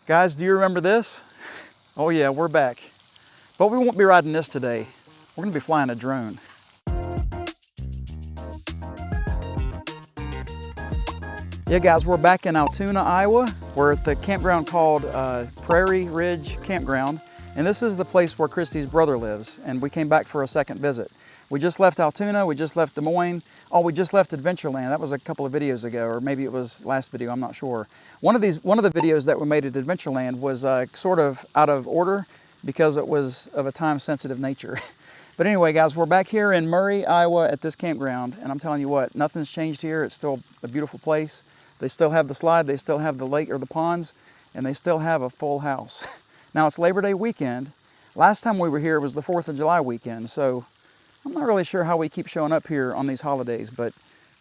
Guys, do you remember this? Oh yeah, we're back. But we won't be riding this today. We're gonna be flying a drone. Yeah guys, we're back in Altoona, Iowa. We're at the campground called Prairie Ridge Campground. And this is the place where Christy's brother lives. And we came back for a second visit. We just left Altoona, we just left Des Moines. Oh, we just left Adventureland. That was a couple of videos ago, or maybe it was last video, I'm not sure. One of the videos that we made at Adventureland was sort of out of order because it was of a time-sensitive nature. But anyway, guys, we're back here in Murray, Iowa at this campground. And I'm telling you what, nothing's changed here. It's still a beautiful place. They still have the slide, they still have the lake or the ponds, and they still have a full house. Now it's Labor Day weekend. Last time we were here was the 4th of July weekend, so I'm not really sure how we keep showing up here on these holidays, but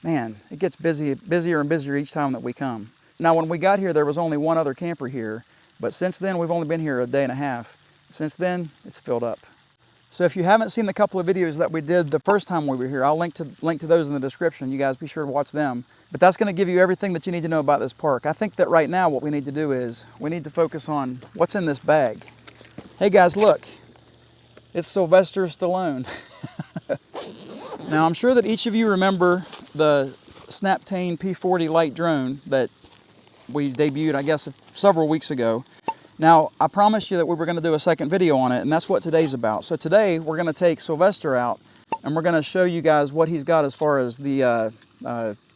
man, it gets busier and busier each time that we come. Now when we got here, there was only one other camper here, but since then we've only been here a day and a half. Since then, it's filled up. So if you haven't seen the couple of videos that we did the first time we were here, I'll link to those in the description. You guys be sure to watch them. But that's going to give you everything that you need to know about this park. I think that right now what we need to do is we need to focus on what's in this bag. Hey guys, look. It's Sylvester Stallone. Now I'm sure that each of you remember the Snaptain P40 Lite drone that we debuted, I guess, several weeks ago. Now, I promised you that we were going to do a second video on it, and that's what today's about. So today, we're going to take Sylvester out, and we're going to show you guys what he's got as far as the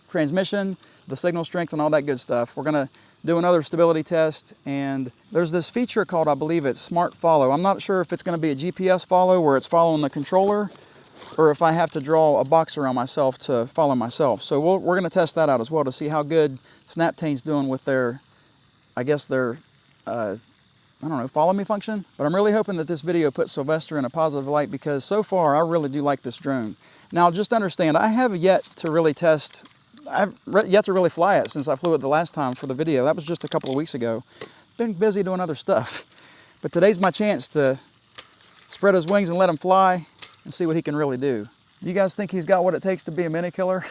transmission, the signal strength, and all that good stuff. We're going to do another stability test, and there's this feature called, I believe it's Smart Follow. I'm not sure if it's going to be a GPS follow where it's following the controller, or if I have to draw a box around myself to follow myself. So we're going to test that out as well to see how good Snaptain's doing with their, I guess their, I don't know, follow me function. But I'm really hoping that this video puts Sylvester in a positive light because so far I really do like this drone. Now just understand, I have yet to really test, I've yet to really fly it since I flew it the last time for the video. That was just a couple of weeks ago. Been busy doing other stuff. But today's my chance to spread his wings and let him fly and see what he can really do. You guys think he's got what it takes to be a mini killer?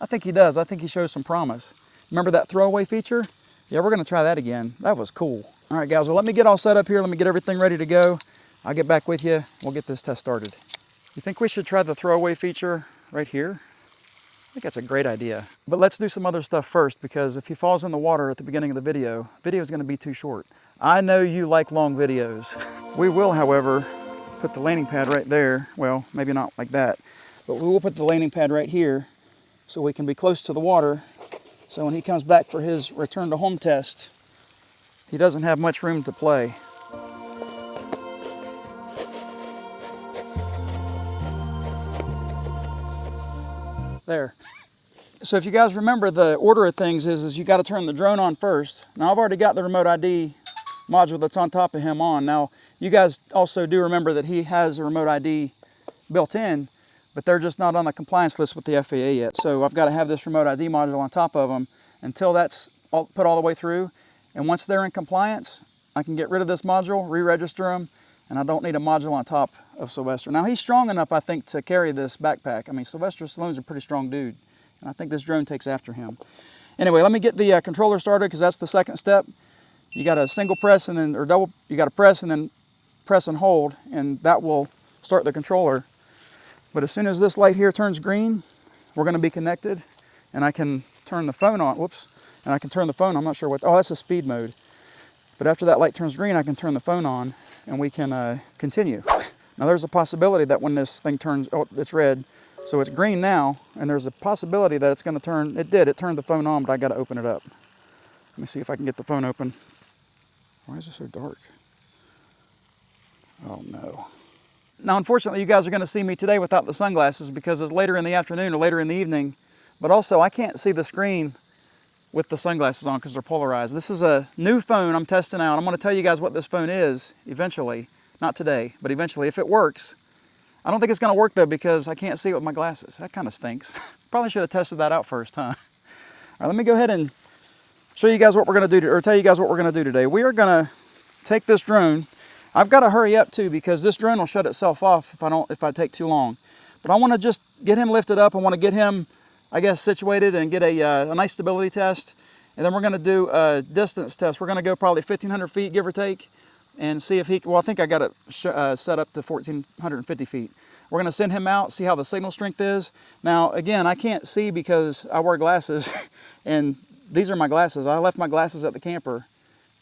I think he does. I think he shows some promise. Remember that throwaway feature? Yeah, we're gonna try that again. That was cool. All right, guys, well, let me get all set up here. Let me get everything ready to go. I'll get back with you. We'll get this test started. You think we should try the throwaway feature right here? I think that's a great idea. But let's do some other stuff first, because if he falls in the water at the beginning of the video is gonna be too short. I know you like long videos. We will, however, put the landing pad right there. Well, maybe not like that, but we will put the landing pad right here so we can be close to the water. So when he comes back for his return to home test, he doesn't have much room to play. There. So if you guys remember, the order of things is you got to turn the drone on first. Now I've already got the remote ID module that's on top of him on. Now you guys also do remember that he has a remote ID built in, but they're just not on the compliance list with the FAA yet. So I've got to have this remote ID module on top of them until that's put all the way through. And once they're in compliance, I can get rid of this module, re-register them, and I don't need a module on top of Sylvester. Now he's strong enough, I think, to carry this backpack. I mean, Sylvester Stallone's a pretty strong dude, and I think this drone takes after him. Anyway, let me get the controller started, because that's the second step. You got a single press and then, or double, you got to press and then press and hold, and that will start the controller. But as soon as this light here turns green, we're going to be connected, and I can turn the phone on. Whoops. And I can turn the phone, I'm not sure what, oh, that's a speed mode. But after that light turns green, I can turn the phone on and we can continue. Now there's a possibility that when this thing turns, oh, it's red. So it's green now, and there's a possibility that it's gonna turn, it turned the phone on, but I gotta open it up. Let me see if I can get the phone open. Why is it so dark? Oh no. Now unfortunately you guys are gonna see me today without the sunglasses because it's later in the afternoon or later in the evening, but also I can't see the screen with the sunglasses on because they're polarized. This is a new phone I'm testing out. I'm going to tell you guys what this phone is eventually. Not today, but eventually if it works. I don't think it's going to work though because I can't see it with my glasses. That kind of stinks. Probably should have tested that out first, huh? All right, let me go ahead and show you guys what we're going to do, or tell you guys what we're going to do today. We are going to take this drone. I've got to hurry up too because this drone will shut itself off if I take too long. But I want to just get him lifted up. I want to get him, I guess, situated and get a nice stability test. And then we're gonna do a distance test. We're gonna go probably 1,500 feet, give or take, and see if he, well, I think I got it set up to 1,450 feet. We're gonna send him out, see how the signal strength is. Now, again, I can't see because I wear glasses, and these are my glasses. I left my glasses at the camper.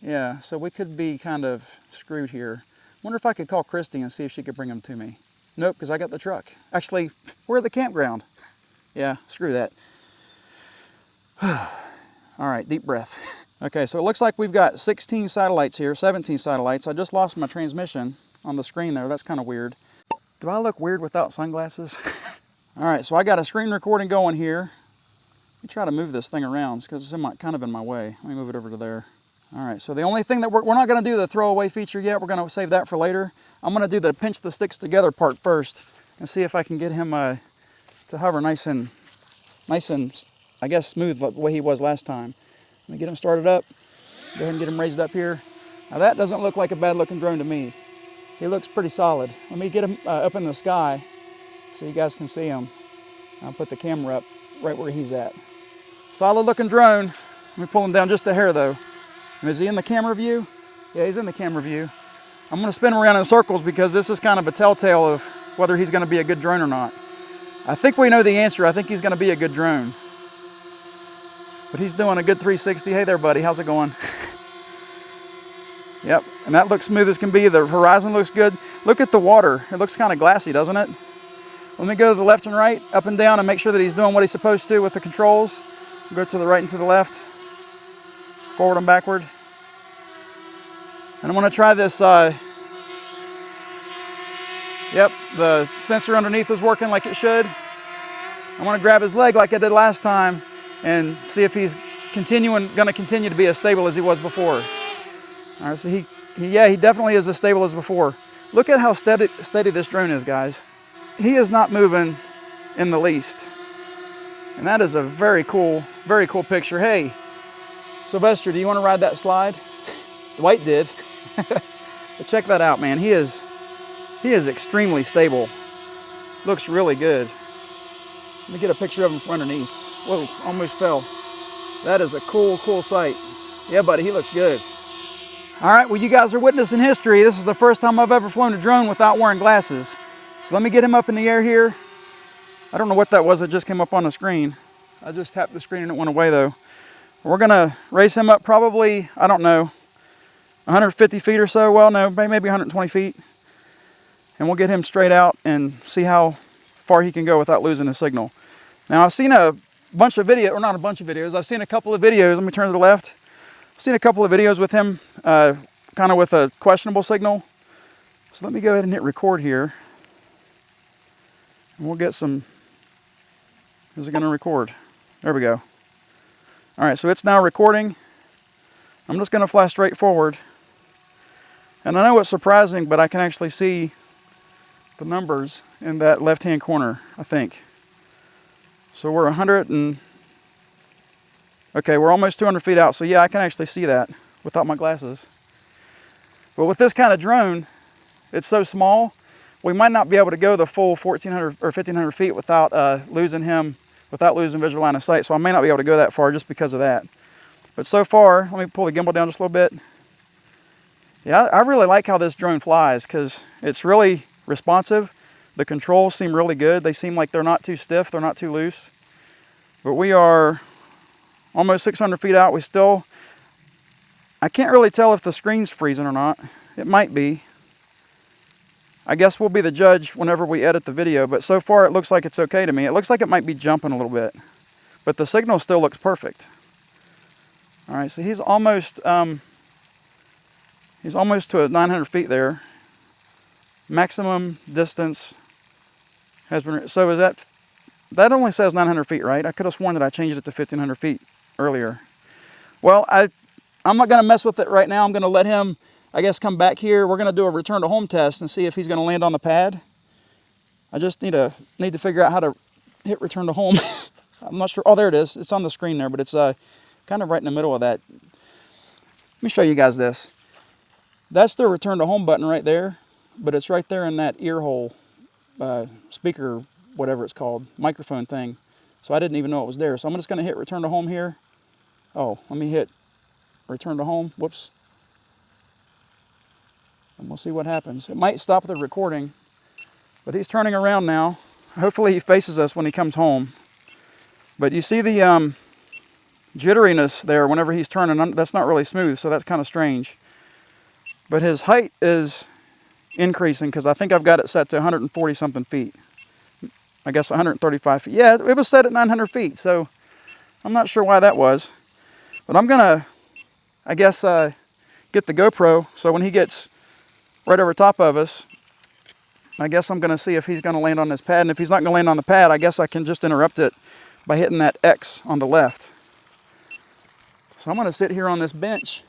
Yeah, so we could be kind of screwed here. Wonder if I could call Christy and see if she could bring them to me. Nope, because I got the truck. Actually, we're at the campground. Yeah, screw that. All right, deep breath. Okay, so it looks like we've got 16 satellites here, 17 satellites. I just lost my transmission on the screen there. That's kind of weird. Do I look weird without sunglasses? All right, so I got a screen recording going here. Let me try to move this thing around because it's kind of in my way. Let me move it over to there. All right, so the only thing that we're not going to do the throwaway feature yet. We're going to save that for later. I'm going to do the pinch the sticks together part first and see if I can get him to hover nice and, I guess, smooth the way he was last time. Let me get him started up. Go ahead and get him raised up here. Now that doesn't look like a bad looking drone to me. He looks pretty solid. Let me get him up in the sky so you guys can see him. I'll put the camera up right where he's at. Solid looking drone. Let me pull him down just a hair though. Is he in the camera view? Yeah, he's in the camera view. I'm gonna spin him around in circles because this is kind of a telltale of whether he's gonna be a good drone or not. I think we know the answer. I think he's gonna be a good drone. But he's doing a good 360. Hey there, buddy, how's it going? Yep, and that looks smooth as can be. The horizon looks good. Look at the water. It looks kind of glassy, doesn't it? Let me go to the left and right, up and down, and make sure that he's doing what he's supposed to with the controls. Go to the right and to the left, forward and backward. And I'm gonna try this, yep, the sensor underneath is working like it should. I'm gonna grab his leg like I did last time and see if he's gonna continue to be as stable as he was before. All right, so he definitely is as stable as before. Look at how steady this drone is, guys. He is not moving in the least. And that is a very cool picture. Hey, Sylvester, do you want to ride that slide? Dwight did. But check that out, man. He is extremely stable. Looks really good. Let me get a picture of him from underneath. Whoa, almost fell. That is a cool sight. Yeah, buddy, he looks good. All right, well, you guys are witnessing history. This is the first time I've ever flown a drone without wearing glasses. So let me get him up in the air here. I don't know what that was that just came up on the screen. I just tapped the screen and it went away though. We're gonna race him up probably, I don't know, 150 feet or so. Well, no, maybe 120 feet. And we'll get him straight out and see how far he can go without losing his signal. Now, I've seen a bunch of videos, or not a bunch of videos, I've seen a couple of videos. Let me turn to the left. I've seen a couple of videos with him kind of with a questionable signal. So let me go ahead and hit record here. And we'll get some, is it gonna record? There we go. All right, so it's now recording. I'm just gonna fly straight forward. And I know it's surprising, but I can actually see the numbers in that left-hand corner, I think. So we're okay, we're almost 200 feet out. So yeah, I can actually see that without my glasses. But with this kind of drone, it's so small, we might not be able to go the full 1,400 or 1,500 feet without losing visual line of sight. So I may not be able to go that far just because of that. But so far, let me pull the gimbal down just a little bit. Yeah, I really like how this drone flies because it's really responsive. The controls seem really good. They seem like they're not too stiff, they're not too loose. But we are almost 600 feet out. I can't really tell if the screen's freezing or not. It might be. I guess we'll be the judge whenever we edit the video, but so far it looks like it's okay to me. It looks like it might be jumping a little bit, but the signal still looks perfect. All right, so he's almost to 900 feet there. Maximum distance has been, so is that only says 900 feet, right? I could have sworn that I changed it to 1,500 feet earlier. Well, I'm not gonna mess with it right now. I'm gonna let him, I guess, come back here. We're gonna do a return to home test and see if he's gonna land on the pad. I just need to figure out how to hit return to home. I'm not sure. Oh, there it is. It's on the screen there, but it's kind of right in the middle of that. Let me show you guys this. That's the return to home button right there, but it's right there in that ear hole, speaker, whatever it's called, microphone thing. So I didn't even know it was there. So I'm just gonna hit return to home here. Oh, let me hit return to home. Whoops. And we'll see what happens. It might stop the recording, but he's turning around now. Hopefully he faces us when he comes home. But you see the jitteriness there whenever he's turning. That's not really smooth, so that's kind of strange. But his height is increasing because I think I've got it set to 140 something feet. I guess 135 feet. Yeah, it was set at 900 feet, so I'm not sure why that was. But I'm gonna, I guess, get the GoPro, so when he gets right over top of us, I guess I'm gonna see if he's gonna land on this pad. And if he's not gonna land on the pad, I guess I can just interrupt it by hitting that X on the left. So I'm gonna sit here on this bench,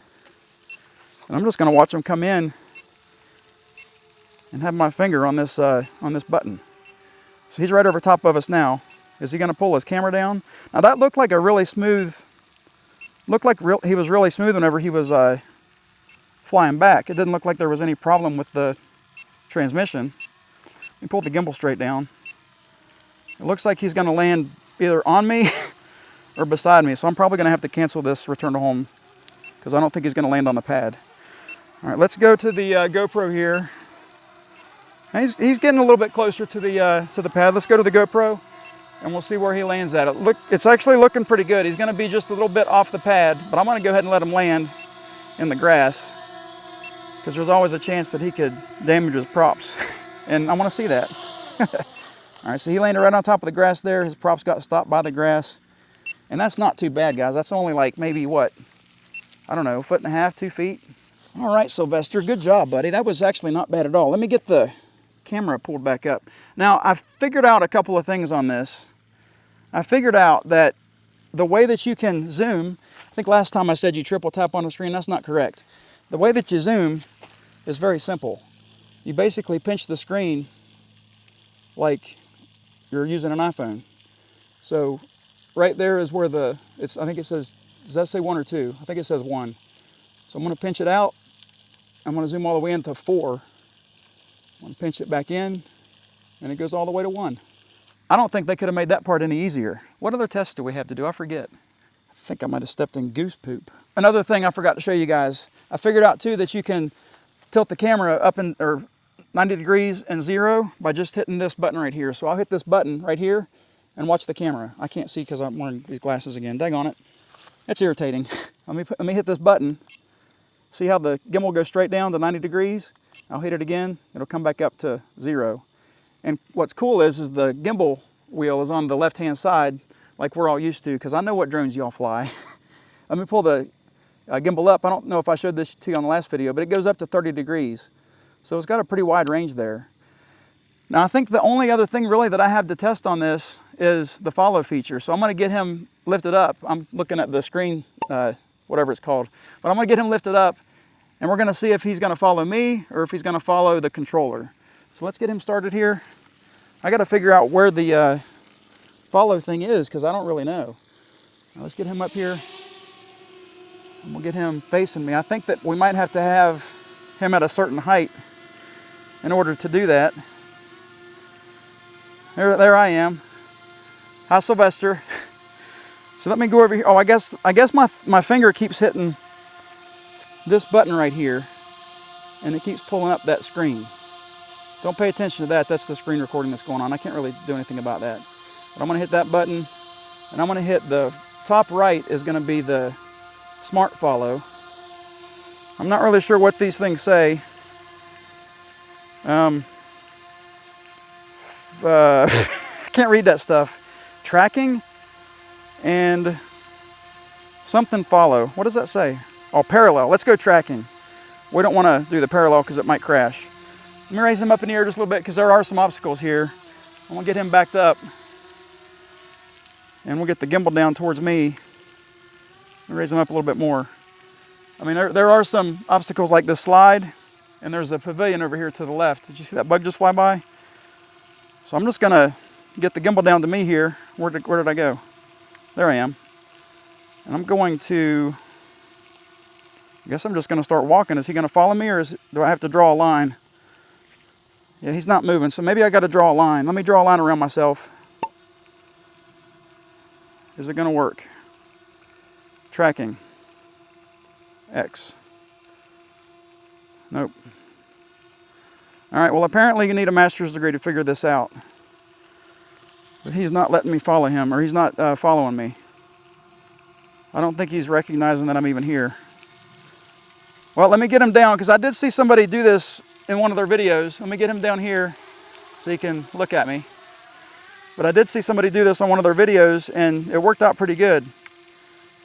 and I'm just gonna watch him come in and have my finger on this button. So he's right over top of us now. Is he gonna pull his camera down? Now that looked like a really smooth, he was really smooth whenever he was flying back. It didn't look like there was any problem with the transmission. Let me pull the gimbal straight down. It looks like he's gonna land either on me or beside me, so I'm probably gonna have to cancel this return to home because I don't think he's gonna land on the pad. All right, let's go to the GoPro here. He's getting a little bit closer to the pad. Let's go to the GoPro and we'll see where he lands at. It's actually looking pretty good. He's gonna be just a little bit off the pad, but I'm gonna go ahead and let him land in the grass because there's always a chance that he could damage his props. And I wanna see that. All right, so he landed right on top of the grass there. His props got stopped by the grass. And that's not too bad, guys. That's only like maybe what? I don't know, 1.5 feet, 2 feet. All right, Sylvester, good job, buddy. That was actually not bad at all. Let me get the camera pulled back up. Now, I've figured out a couple of things on this. I figured out that the way that you can zoom, I think last time I said you triple tap on the screen. That's not correct. The way that you zoom is very simple. You basically pinch the screen like you're using an iPhone. So right there is where I think it says, does that say 1 or 2? I think it says 1. So I'm gonna pinch it out. I'm gonna zoom all the way into 4. I'm gonna pinch it back in, and it goes all the way to 1. I don't think they could have made that part any easier. What other tests do we have to do? I forget. I think I might have stepped in goose poop. Another thing I forgot to show you guys, I figured out too that you can tilt the camera up or 90 degrees and 0 by just hitting this button right here. So I'll hit this button right here and watch the camera. I can't see because I'm wearing these glasses again. Dang on it. That's irritating. Let me hit this button. See how the gimbal goes straight down to 90 degrees? I'll hit it again. It'll come back up to 0. And what's cool is the gimbal wheel is on the left-hand side like we're all used to, because I know what drones y'all fly. Let me pull the gimbal up. I don't know if I showed this to you on the last video, but it goes up to 30 degrees. So it's got a pretty wide range there. Now I think the only other thing really that I have to test on this is the follow feature. So I'm gonna get him lifted up. I'm looking at the screen, whatever it's called, but I'm gonna get him lifted up and we're gonna see if he's gonna follow me or if he's gonna follow the controller. So let's get him started here. I gotta figure out where the follow thing is because I don't really know. Now let's get him up here and we'll get him facing me. I think that we might have to have him at a certain height in order to do that. There I am. Hi, Sylvester. So let me go over here. Oh, I guess my finger keeps hitting this button right here, and it keeps pulling up that screen. Don't pay attention to that. That's the screen recording that's going on. I can't really do anything about that. But I'm going to hit that button, and I'm going to hit the top right is going to be the smart follow. I'm not really sure what these things say. I can't read that stuff. Tracking and something follow. What does that say? Oh, parallel. Let's go tracking. We don't want to do the parallel because it might crash. Let me raise him up in the air just a little bit because there are some obstacles here. I'm going to get him backed up. And we'll get the gimbal down towards me. And raise him up a little bit more. I mean, there are some obstacles like this slide. And there's a pavilion over here to the left. Did you see that bug just fly by? So I'm just going to get the gimbal down to me here. Where did I go? There I am. And I'm going to, I guess I'm just going to start walking. Is he going to follow me or do I have to draw a line? Yeah, he's not moving, so maybe I got to draw a line. Let me draw a line around myself. Is it going to work? Tracking. X. Nope. All right, well, apparently you need a master's degree to figure this out. But he's not letting me follow him, or he's not following me. I don't think he's recognizing that I'm even here. Well, let me get him down, because I did see somebody do this in one of their videos. Let me get him down here so he can look at me. But I did see somebody do this on one of their videos, and it worked out pretty good.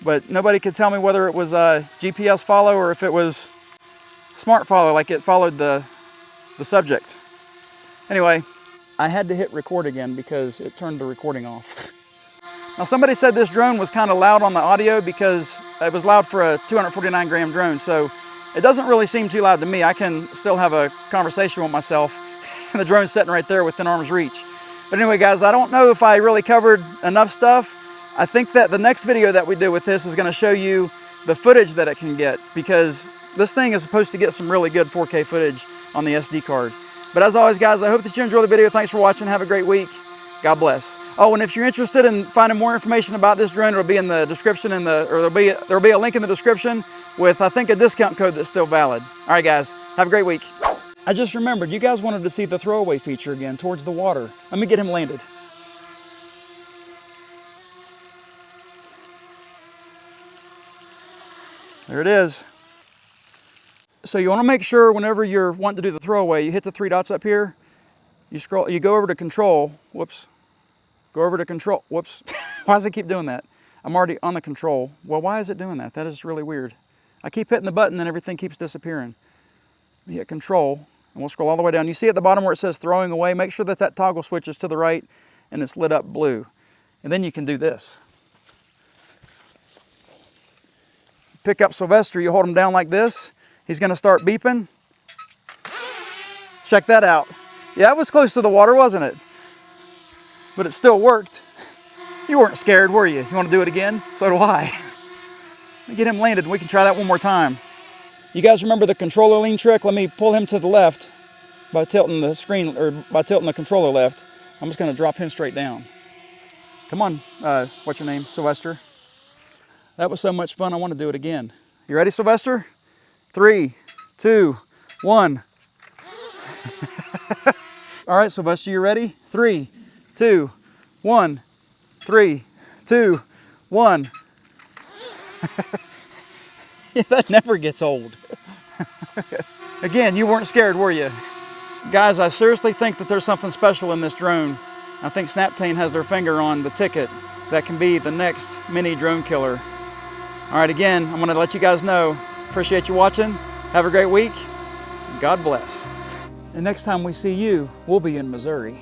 But nobody could tell me whether it was a GPS follow or if it was smart follow, like it followed the subject. Anyway, I had to hit record again because it turned the recording off. Now, somebody said this drone was kind of loud on the audio because it was loud for a 249 gram drone, so it doesn't really seem too loud to me. I can still have a conversation with myself, and the drone's sitting right there within arm's reach. But anyway, guys, I don't know if I really covered enough stuff. I think that the next video that we do with this is going to show you the footage that it can get, because this thing is supposed to get some really good 4K footage on the SD card. But as always, guys, I hope that you enjoy the video. Thanks for watching. Have a great week. God bless. Oh, and if you're interested in finding more information about this drone, it'll be in the description, or there'll be a link in the description with, I think, a discount code that's still valid. All right, guys, have a great week. I just remembered, you guys wanted to see the throwaway feature again towards the water. Let me get him landed. There it is. So you want to make sure whenever you're wanting to do the throwaway, you hit the three dots up here, you scroll, you go over to control, whoops, go over to control, whoops. Why does it keep doing that? I'm already on the control. Well, why is it doing that? That is really weird. I keep hitting the button and everything keeps disappearing. You hit control and we'll scroll all the way down. You see at the bottom where it says throwing away, make sure that that toggle switch is to the right and it's lit up blue. And then you can do this. Pick up Sylvester, you hold him down like this. He's going to start beeping. Check that out. Yeah, it was close to the water, wasn't it? But it still worked. You weren't scared, were you? You want to do it again? So do I. Let me get him landed and we can try that one more time. You guys remember the controller lean trick? Let me pull him to the left by tilting the screen, or by tilting the controller left. I'm just going to drop him straight down. Come on, what's your name? Sylvester. That was so much fun, I want to do it again. You ready, Sylvester? 3, 2, 1. All right, Sylvester, you ready? 3, 2, 1. 3, 2, 1. Yeah, that never gets old. Again, you weren't scared, were you? Guys, I seriously think that there's something special in this drone. I think Snaptain has their finger on the ticket that can be the next mini drone killer. All right, again, I'm going to let you guys know. Appreciate you watching. Have a great week. God bless. And next time we see you, we'll be in Missouri.